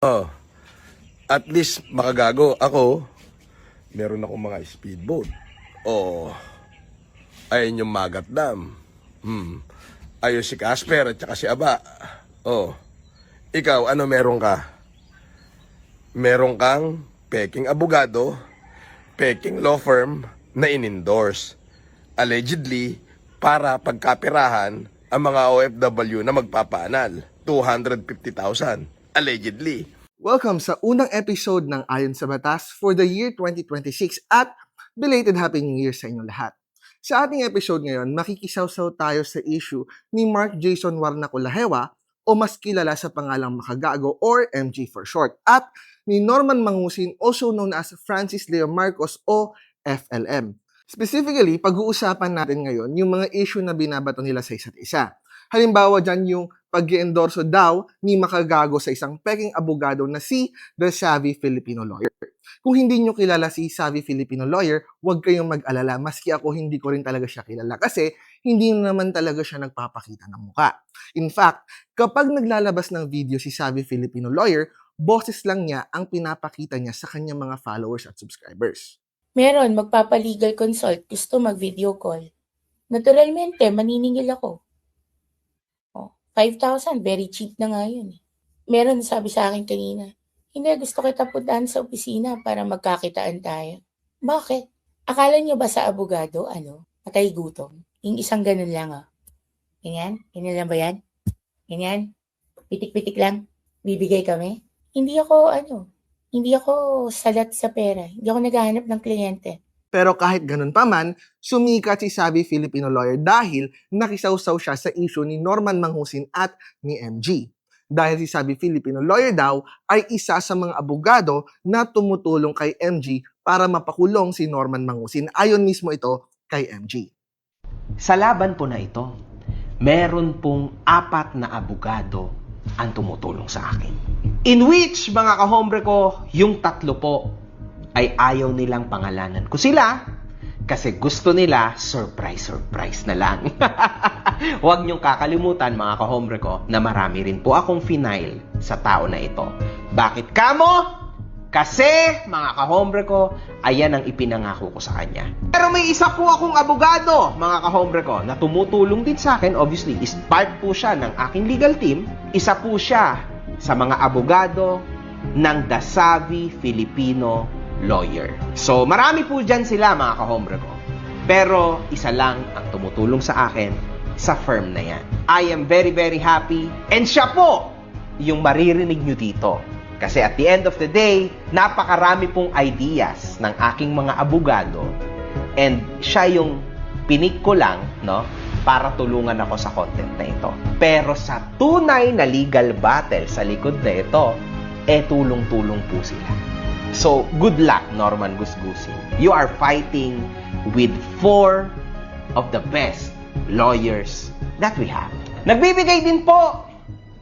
Oh, at least makagago. Ako, meron akong mga speedboat. Oh, ayun yung Magat Dam. Ayun si Casper at saka si Aba. Oh, ikaw, ano meron ka? Meron kang peking abogado, peking law firm na in-endorse. Allegedly, para pagkapirahan ang mga OFW na magpapaanal. 250,000. Allegedly. Welcome sa unang episode ng Ayon sa Batas for the year 2026 at belated Happy New Year sa inyong lahat. Sa ating episode ngayon, makikisawsaw tayo sa issue ni Mark Jason Warnaculahewa o mas kilala sa pangalang Makagago or MJ for short at ni Norman Mangusin also known as Francis Leo Marcos o FLM. Specifically, pag-uusapan natin ngayon yung mga issue na binabato nila sa isa't isa. Halimbawa dyan yung pag-iendorso daw ni Makagago sa isang peking abogado na si The Savvy Filipino Lawyer. Kung hindi nyo kilala si Savvy Filipino Lawyer, huwag kayong mag-alala. Maski ako, hindi ko rin talaga siya kilala kasi hindi naman talaga siya nagpapakita ng muka. In fact, kapag naglalabas ng video si Savvy Filipino Lawyer, boses lang niya ang pinapakita niya sa kanyang mga followers at subscribers. Meron, magpapalegal consult, gusto mag-video call. Naturalmente, maniningil ako. 5,000, very cheap na nga yun. Meron sabi sa akin kanina, hindi, gusto kita puntahan sa opisina para magkakitaan tayo. Bakit? Akala niyo ba sa abogado, patay gutom? Yung isang ganun lang, Ganyan? Ganyan lang ba yan? Ganyan? Pitik-pitik lang? Bibigay kami? Hindi ako salat sa pera. Hindi ako naghahanap ng kliyente. Pero kahit ganun pa man, sumikat si Savvy Filipino Lawyer dahil nakisawsaw siya sa issue ni Norman Mangusin at ni MG. Dahil si Savvy Filipino Lawyer daw ay isa sa mga abogado na tumutulong kay MG para mapakulong si Norman Mangusin. Ayon mismo ito kay MG. Sa laban po na ito, meron pong 4 na abogado ang tumutulong sa akin. In which, mga kahombre ko, yung 3 po ay ayaw nilang pangalanan ko sila kasi gusto nila surprise na lang. Huwag niyong kakalimutan, mga kahombre ko, na marami rin po akong final sa tao na ito. Bakit kamo? Kasi, mga kahombre ko, ayan ang ipinangako ko sa kanya. Pero may isa po akong abogado, mga kahombre ko, na tumutulong din sa akin. Obviously, is part po siya ng aking legal team. Isa po siya sa mga abogado ng The Savvy Filipino Lawyer. So, marami po dyan sila, mga kahombre ko. Pero, isa lang ang tumutulong sa akin sa firm na yan. I am very, very happy. And siya po yung maririnig nyo dito. Kasi at the end of the day, napakarami pong ideas ng aking mga abogado. And siya yung pinik ko lang, para tulungan ako sa content na ito. Pero sa tunay na legal battle sa likod na ito, tulong-tulong po sila. So, good luck, Norman Gusgusin. You are fighting with 4 of the best lawyers that we have. Nagbibigay din po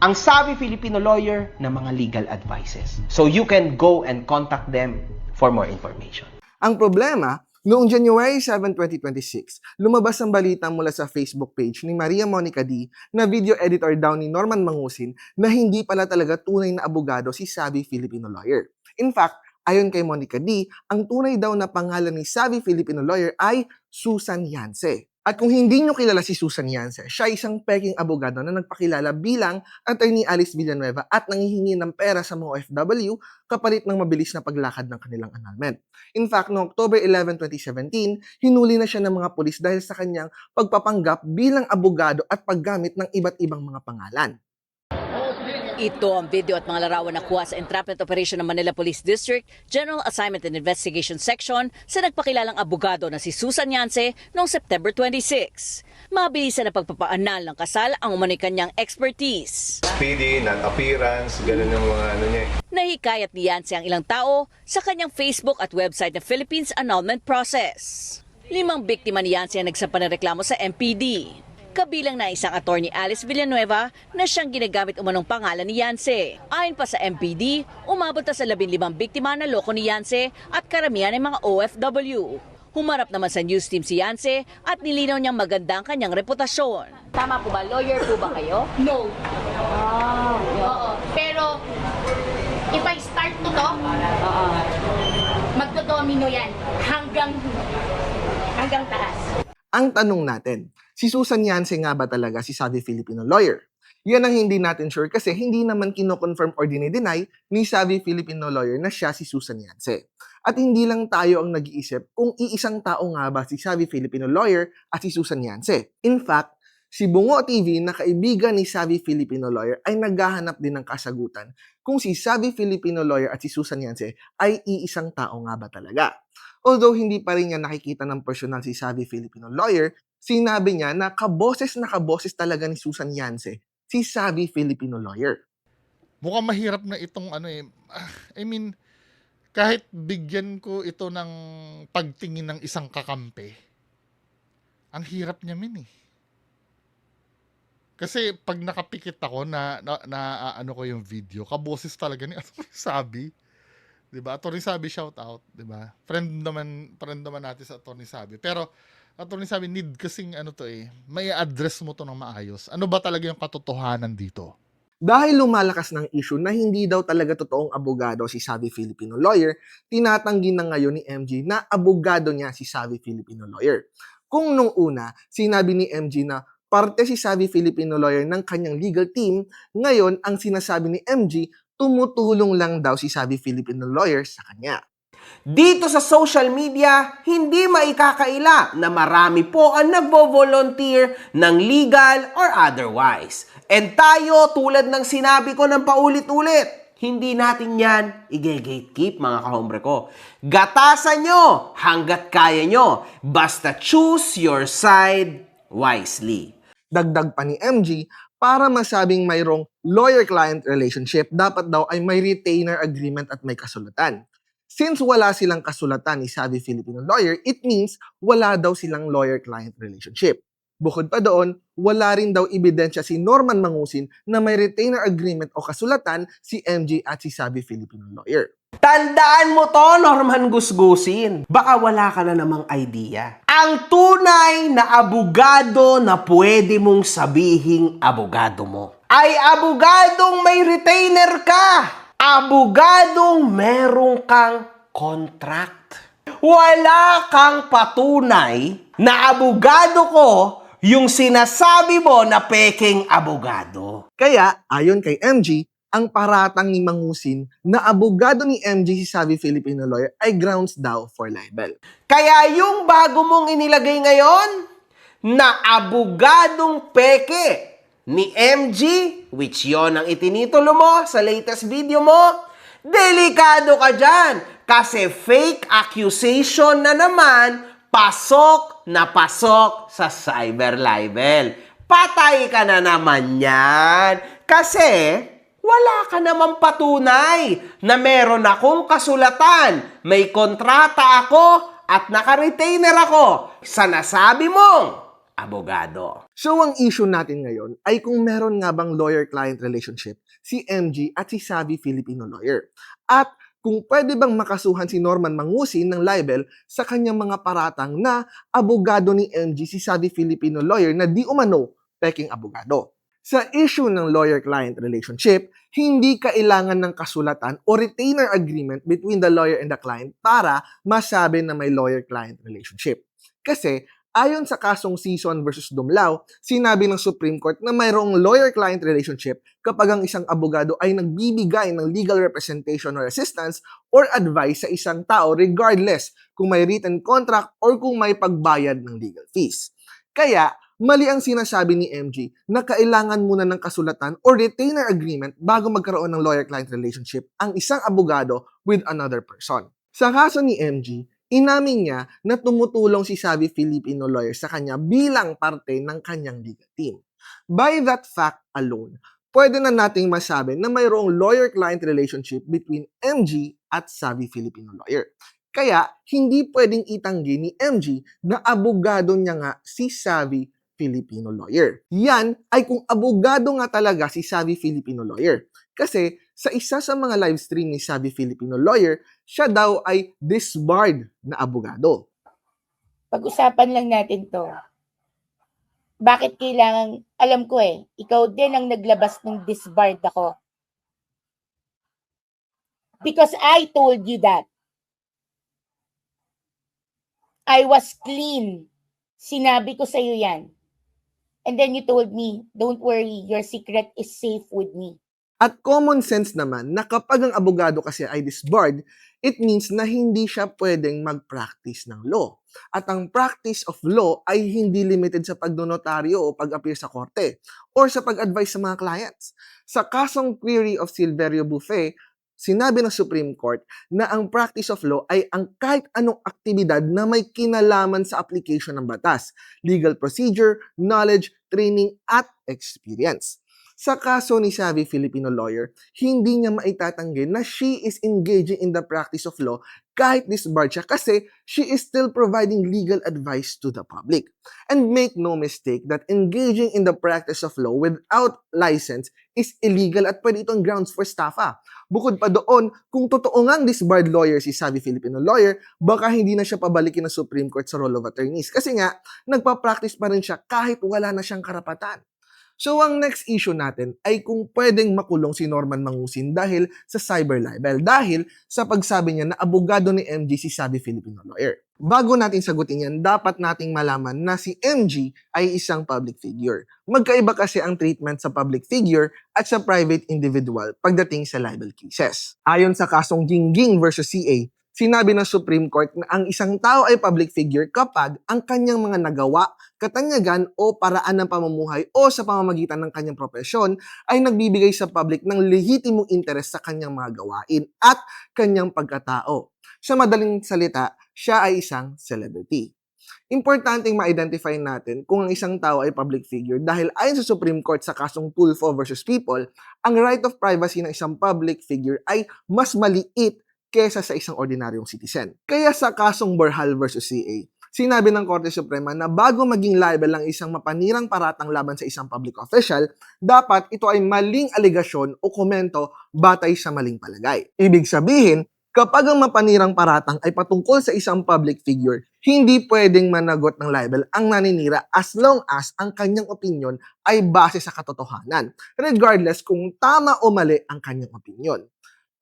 ang Savvy Filipino Lawyer ng mga legal advices. So, you can go and contact them for more information. Ang problema, noong January 7, 2026, lumabas ang balita mula sa Facebook page ni Maria Monica D na video editor daw ni Norman Mangusin na hindi pala talaga tunay na abogado si Savvy Filipino Lawyer. In fact, ayon kay Monica D, ang tunay daw na pangalan ni Savvy Filipino Lawyer ay Susan Yance. At kung hindi nyo kilala si Susan Yance, siya isang peking abogado na nagpakilala bilang Attorney Alice Villanueva at nanghihingi ng pera sa mga OFW kapalit ng mabilis na paglakad ng kanilang annulment. In fact, noong October 11, 2017, hinuli na siya ng mga pulis dahil sa kanyang pagpapanggap bilang abogado at paggamit ng iba't ibang mga pangalan. Ito ang video at mga larawan na kuha sa entrapment operation ng Manila Police District General Assignment and Investigation Section sa nagpakilalang abogado na si Susan Yance noong September 26. Mabilisan na pagpapaanal ng kasal ang umano'y kanyang expertise. Speedy, non-appearance, ganun yung mga niya. Nahikayat ni Yance ang ilang tao sa kanyang Facebook at website na Philippines Annulment Process. 5 biktima ni Yance ang nagsampa ng reklamo sa MPD. Kabilang na isang attorney Alice Villanueva na siyang ginagamit umanong pangalan ni Yance. Ayon pa sa MPD, umabot na sa 15 biktima na loko ni Yance at karamihan ay mga OFW. Humarap naman sa news team si Yance at nilinaw niyang maganda ang kanyang reputasyon. Tama po ba? Lawyer po ba kayo? No. Oo. Pero If I start to, magdodomino yan hanggang taas. Ang tanong natin, si Susan Yance nga ba talaga si savvy Filipino lawyer? Yan ang hindi natin sure kasi hindi naman kino-confirm or dinideny ni savvy Filipino lawyer na siya si Susan Yance. At hindi lang tayo ang nag-iisip kung iisang tao nga ba si savvy Filipino lawyer at si Susan Yance. In fact, si Bungo TV na kaibigan ni savvy Filipino lawyer ay naghahanap din ng kasagutan kung si savvy Filipino lawyer at si Susan Yance ay iisang tao nga ba talaga. Although hindi pa rin niya nakikita ng personal si savvy Filipino lawyer, sinabi niya na kaboses talaga ni Susan Yance si savvy Filipino lawyer. Mukhang mahirap na itong I mean, kahit bigyan ko ito ng pagtingin ng isang kakampi, ang hirap niya min eh. Kasi pag nakapikit ako na ano ko yung video, kaboses talaga ni Atty. Sabi. 'Di ba? Atty. Sabi, shout out, 'di ba? Friend naman natin sa Atty. Sabi. Pero Atty. Sabi, need kasing may address mo to ng maayos. Ano ba talaga yung katotohanan dito? Dahil lumalakas ng issue na hindi daw talaga totoong abogado si savvy Filipino lawyer, tinatanggi na ngayon ni MG na abogado niya si savvy Filipino lawyer. Kung nung una, sinabi ni MG na parte si savvy Filipino lawyer ng kanyang legal team, ngayon ang sinasabi ni MG, tumutulong lang daw si savvy Filipino lawyer sa kanya. Dito sa social media, hindi maikakaila na marami po ang nagvo-volunteer ng legal or otherwise. And tayo, tulad ng sinabi ko ng paulit-ulit, hindi natin yan i-gatekeep mga kahombre ko. Gatasan nyo hanggat kaya nyo. Basta choose your side wisely. Dagdag pa ni MG, para masabing mayroong lawyer-client relationship, dapat daw ay may retainer agreement at may kasulatan. Since wala silang kasulatan ni savvy Filipino lawyer, it means wala daw silang lawyer-client relationship. Bukod pa doon, wala rin daw ebidensya si Norman Mangusin na may retainer agreement o kasulatan si MG at si savvy Filipino lawyer. Tandaan mo to, Norman Gusgusin. Baka wala ka na namang idea. Ang tunay na abogado na pwede mong sabihing abogado mo ay abogadong may retainer ka. Abogadong merong kang contract. Wala kang patunay na abogado ko yung sinasabi mo na peking abogado. Kaya, ayon kay MG, ang paratang ni Mangusin na abogado ni MG si savvy Filipino lawyer ay grounds daw for libel. Kaya yung bago mong inilagay ngayon na abogadong peke ni MG, which yon ang itinitulo mo sa latest video mo, delikado ka dyan kasi fake accusation na naman, pasok na pasok sa cyber libel. Patay ka na naman yan kasi wala ka namang patunay na meron akong kasulatan, may kontrata ako at naka-retainer ako sa nasabi mong abogado. So ang issue natin ngayon ay kung meron nga bang lawyer-client relationship si MG at si savvy Filipino lawyer. At kung pwede bang makasuhan si Norman Mangusin ng libel sa kanyang mga paratang na abogado ni MG si savvy Filipino lawyer na di umano peking abogado. Sa issue ng lawyer-client relationship, hindi kailangan ng kasulatan o retainer agreement between the lawyer and the client para masabi na may lawyer-client relationship. Kasi ayon sa kasong Sison versus Dumlao, sinabi ng Supreme Court na mayroong lawyer-client relationship kapag ang isang abogado ay nagbibigay ng legal representation or assistance or advice sa isang tao regardless kung may written contract or kung may pagbayad ng legal fees. Kaya, mali ang sinasabi ni MG na kailangan muna ng kasulatan or retainer agreement bago magkaroon ng lawyer-client relationship ang isang abogado with another person. Sa kaso ni MG, inamin niya na tumutulong si savvy Filipino lawyer sa kanya bilang parte ng kanyang legal team. By that fact alone, pwede na nating masabi na mayroong lawyer-client relationship between MG at savvy Filipino lawyer. Kaya, hindi pwedeng itanggi ni MG na abogado niya nga si savvy Filipino lawyer. Yan ay kung abogado nga talaga si savvy Filipino lawyer. Kasi sa isa sa mga live stream ni savvy Filipino lawyer, siya daw ay disbarred na abogado. Pag-usapan lang natin to. Bakit kailangan, alam ko ikaw din ang naglabas ng disbarred ako. Because I told you that. I was clean. Sinabi ko sa'yo yan. And then you told me, don't worry, your secret is safe with me. At common sense naman na kapag ang abogado kasi ay disbarred, it means na hindi siya pwedeng mag-practice ng law. At ang practice of law ay hindi limited sa pagdonotaryo o pag-appear sa korte or sa pag-advise sa mga clients. Sa kasong query of Silverio Buffet, sinabi ng Supreme Court na ang practice of law ay ang kahit anong aktibidad na may kinalaman sa application ng batas, legal procedure, knowledge, training, at experience. Sa kaso ni Savvy Filipino Lawyer, hindi niya maitatanggi na she is engaging in the practice of law kahit disbarred siya kasi she is still providing legal advice to the public. And make no mistake that engaging in the practice of law without license is illegal at pwede itong grounds for estafa. Bukod pa doon, kung totoo ngang disbarred lawyer si Savvy Filipino Lawyer, baka hindi na siya pabalikin ng Supreme Court sa role of attorneys kasi nga, nagpa-practice pa rin siya kahit wala na siyang karapatan. So, ang next issue natin ay kung pwedeng makulong si Norman Mangusin dahil sa cyber libel, dahil sa pagsabi niya na abogado ni MG si Savvy Filipino Lawyer. Bago natin sagutin yan, dapat nating malaman na si MG ay isang public figure. Magkaiba kasi ang treatment sa public figure at sa private individual pagdating sa libel cases. Ayon sa kasong Gingging versus CA, sinabi ng Supreme Court na ang isang tao ay public figure kapag ang kanyang mga nagawa, katanyagan o paraan ng pamumuhay o sa pamamagitan ng kanyang profesyon ay nagbibigay sa public ng lehitimong interes sa kanyang mga gawain at kanyang pagkatao. Sa madaling salita, siya ay isang celebrity. Importanteng ma-identify natin kung ang isang tao ay public figure dahil ayon sa Supreme Court sa kasong Tulfo versus People, ang right of privacy ng isang public figure ay mas maliit kesa sa isang ordinaryong citizen. Kaya sa kasong Borjal versus CA, sinabi ng Korte Suprema na bago maging liable ang isang mapanirang paratang laban sa isang public official, dapat ito ay maling aligasyon o komento batay sa maling palagay. Ibig sabihin, kapag ang mapanirang paratang ay patungkol sa isang public figure, hindi pwedeng managot ng libel ang naninira as long as ang kanyang opinion ay base sa katotohanan, regardless kung tama o mali ang kanyang opinion.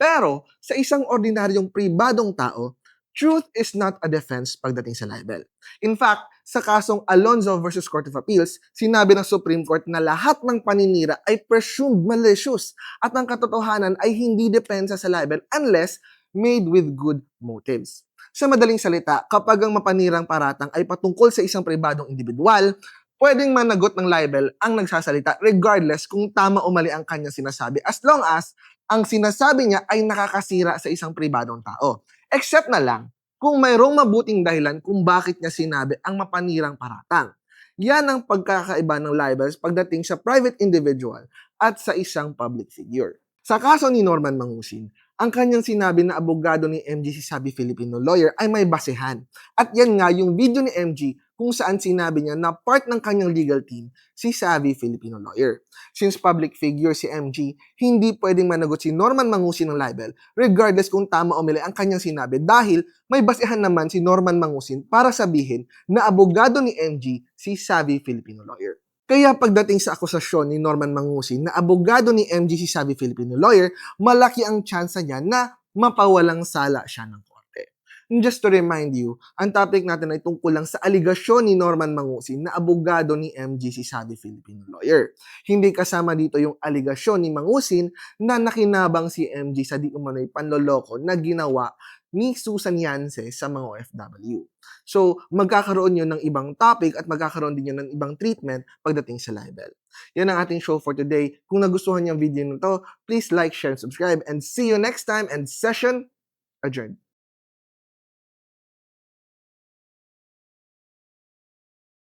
Pero sa isang ordinaryong pribadong tao, truth is not a defense pagdating sa libel. In fact, sa kasong Alonzo versus Court of Appeals, sinabi ng Supreme Court na lahat ng paninira ay presumed malicious at ang katotohanan ay hindi depensa sa libel unless made with good motives. Sa madaling salita, kapag ang mapanirang paratang ay patungkol sa isang pribadong individual, pwedeng managot ng libel ang nagsasalita regardless kung tama o mali ang kanyang sinasabi as long as ang sinasabi niya ay nakakasira sa isang pribadong tao. Except na lang kung mayroong mabuting dahilan kung bakit niya sinabi ang mapanirang paratang. Yan ang pagkakaiba ng libels pagdating sa private individual at sa isang public figure. Sa kaso ni Norman Mangusin, ang kanyang sinabi na abogado ni MG si Savvy Filipino Lawyer ay may basehan. At yan nga yung video ni MG kung saan sinabi niya na part ng kanyang legal team si Savvy Filipino Lawyer. Since public figure si MG, hindi pwedeng managot si Norman Mangusin ng libel regardless kung tama o mali ang kanyang sinabi dahil may basehan naman si Norman Mangusin para sabihin na abogado ni MG si Savvy Filipino Lawyer. Kaya pagdating sa akusasyon ni Norman Mangusin na abogado ni MG si Savvy Filipino Lawyer, malaki ang tsansa niya na mapawalang sala siya ng korte. And just to remind you, ang topic natin ay tungkol lang sa aligasyon ni Norman Mangusin na abogado ni MG si Savvy Filipino Lawyer. Hindi kasama dito yung aligasyon ni Mangusin na nakinabang si MG sa di umano'y panloloko na ginawa ni Susan Yance sa mga OFW. So, magkakaroon yun ng ibang topic at magkakaroon din yun ng ibang treatment pagdating sa libel. Yan ang ating show for today. Kung nagustuhan niyo ang video nito, please like, share, and subscribe. And see you next time and session adjourned.